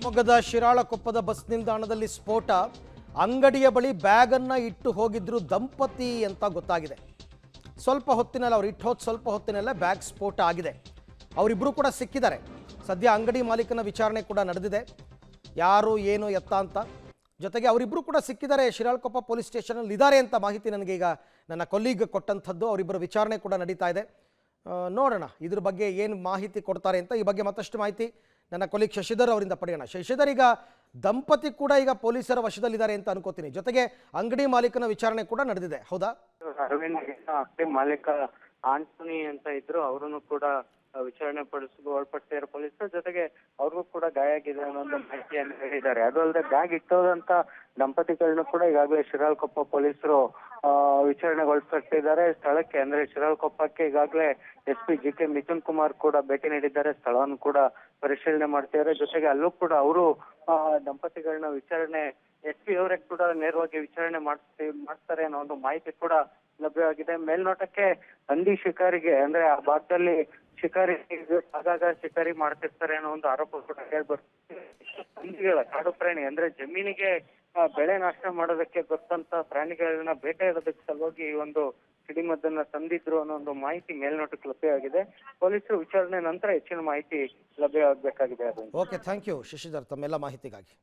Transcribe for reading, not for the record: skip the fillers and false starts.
ಶಿವಮೊಗ್ಗದ ಶಿರಾಳಕೊಪ್ಪದ ಬಸ್ ನಿಲ್ದಾಣದಲ್ಲಿ ಸ್ಫೋಟ. ಅಂಗಡಿಯ ಬಳಿ ಬ್ಯಾಗ್ ಅನ್ನು ಇಟ್ಟು ಹೋಗಿದ್ರು ದಂಪತಿ ಅಂತ ಗೊತ್ತಾಗಿದೆ. ಸ್ವಲ್ಪ ಹೊತ್ತಿನಲ್ಲೇ ಬ್ಯಾಗ್ ಸ್ಫೋಟ ಆಗಿದೆ. ಅವರಿಬ್ಬರು ಕೂಡ ಸಿಕ್ಕಿದ್ದಾರೆ. ಸದ್ಯ ಅಂಗಡಿ ಮಾಲೀಕನ ವಿಚಾರಣೆ ಕೂಡ ನಡೆದಿದೆ. ಯಾರು ಏನು ಎತ್ತ ಅಂತ. ಜೊತೆಗೆ ಅವರಿಬ್ಬರು ಕೂಡ ಸಿಕ್ಕಿದ್ದಾರೆ, ಶಿರಾಳಕೊಪ್ಪ ಪೊಲೀಸ್ ಸ್ಟೇಷನಲ್ಲಿ ಇದ್ದಾರೆ ಅಂತ ಮಾಹಿತಿ ನನಗೆ ಈಗ ನನ್ನ ಕೊಲೀಗ್ ಕೊಟ್ಟಂಥದ್ದು. ಅವರಿಬ್ಬರ ವಿಚಾರಣೆ ಕೂಡ ನಡೀತಾ ಇದೆ. ನೋಡೋಣ ಇದ್ರ ಬಗ್ಗೆ ಏನು ಮಾಹಿತಿ ಕೊಡ್ತಾರೆ ಅಂತ. ಈ ಬಗ್ಗೆ ಮತ್ತಷ್ಟು ಮಾಹಿತಿ ನನ್ನ ಕೊಲೀಗ್ ಶಶಿಧರ್ ಅವರಿಂದ ಪಡೆಯೋಣ. ಶಶಿಧರ್, ಈಗ ದಂಪತಿ ಕೂಡ ಈಗ ಪೊಲೀಸರ ವಶದಲ್ಲಿದ್ದಾರೆ ಅಂತ ಅನ್ಕೋತೀನಿ. ಜೊತೆಗೆ ಅಂಗಡಿ ಮಾಲೀಕನ ವಿಚಾರಣೆ ಕೂಡ ನಡೆದಿದೆ, ಹೌದಾ? ಅರವಿಂದ್ ಅಂಗಡಿ ಮಾಲೀಕ ಆಂಟೋನಿ ಅಂತ ಇದ್ರು, ಅವರನ್ನು ಕೂಡ ವಿಚಾರಣೆ ಒಳಪಡ್ತಿದ್ದಾರೆ ಪೊಲೀಸರು. ಜೊತೆಗೆ ಅವ್ರಿಗೂ ಕೂಡ ಗಾಯ ಆಗಿದೆ ಅನ್ನೋ ಮಾಹಿತಿಯನ್ನು ಹೇಳಿದ್ದಾರೆ. ಅದು ಅಲ್ಲದೆ ಬ್ಯಾಗ್ ಇಟ್ಟೋದಂತ ದಂಪತಿಗಳನ್ನು ಕೂಡ ಈಗಾಗಲೇ ಶಿರಾಳಕೊಪ್ಪ ಪೊಲೀಸರು ವಿಚಾರಣೆಗೊಳಪಟ್ಟಿದ್ದಾರೆ. ಸ್ಥಳಕ್ಕೆ ಅಂದ್ರೆ ಶಿರಾಳಕೊಪ್ಪಕ್ಕೆ ಈಗಾಗಲೇ SP GK ಮಿಥುನ್ ಕುಮಾರ್ ಕೂಡ ಭೇಟಿ ನೀಡಿದ್ದಾರೆ. ಸ್ಥಳವನ್ನು ಕೂಡ ಪರಿಶೀಲನೆ ಮಾಡ್ತಿದ್ದಾರೆ. ಜೊತೆಗೆ ಅಲ್ಲೂ ಕೂಡ ಅವರು ದಂಪತಿಗಳನ್ನ ವಿಚಾರಣೆ SP ಅವರೇ ಕೂಡ ನೇರವಾಗಿ ವಿಚಾರಣೆ ಮಾಡ್ತಾರೆ ಅನ್ನೋ ಒಂದು ಮಾಹಿತಿ ಕೂಡ ಲಭ್ಯವಾಗಿದೆ. ಮೇಲ್ನೋಟಕ್ಕೆ ಹಂದಿ ಶಿಕಾರಿಗೆ ಅಂದ್ರೆ ಆ ಭಾಗದಲ್ಲಿ ಆಗಾಗ ಶಿಕಾರಿ ಮಾಡ್ತಿರ್ತಾರೆ ಅನ್ನೋ ಒಂದು ಆರೋಪ ಕೂಡ ಕೇಳ್ಬರ್ತದೆ. ಹಂದಿಗಳ ಕಾಡು ಪ್ರಾಣಿ ಅಂದ್ರೆ ಜಮೀನಿಗೆ ಬೆಳೆ ನಾಶ ಮಾಡೋದಕ್ಕೆ ಬರ್ತಂತ ಪ್ರಾಣಿಗಳನ್ನ ಬೇಟೆಯಾಡೋದಕ್ಕೆ ಸಲುವಾಗಿ ಈ ಒಂದು ಸಿಡಿಮದ್ದನ್ನ ತಂದಿದ್ರು ಅನ್ನೋ ಒಂದು ಮಾಹಿತಿ ಮೇಲ್ನೋಟಕ್ಕೆ ಲಭ್ಯವಾಗಿದೆ. ಪೊಲೀಸರು ವಿಚಾರಣೆ ನಂತರ ಹೆಚ್ಚಿನ ಮಾಹಿತಿ ಲಭ್ಯವಾಗಬೇಕಾಗಿದೆ. ಓಕೆ, ಥ್ಯಾಂಕ್ ಯು ಶಶಿಧರ್ ತಮ್ಮೆಲ್ಲ ಮಾಹಿತಿಗಾಗಿ.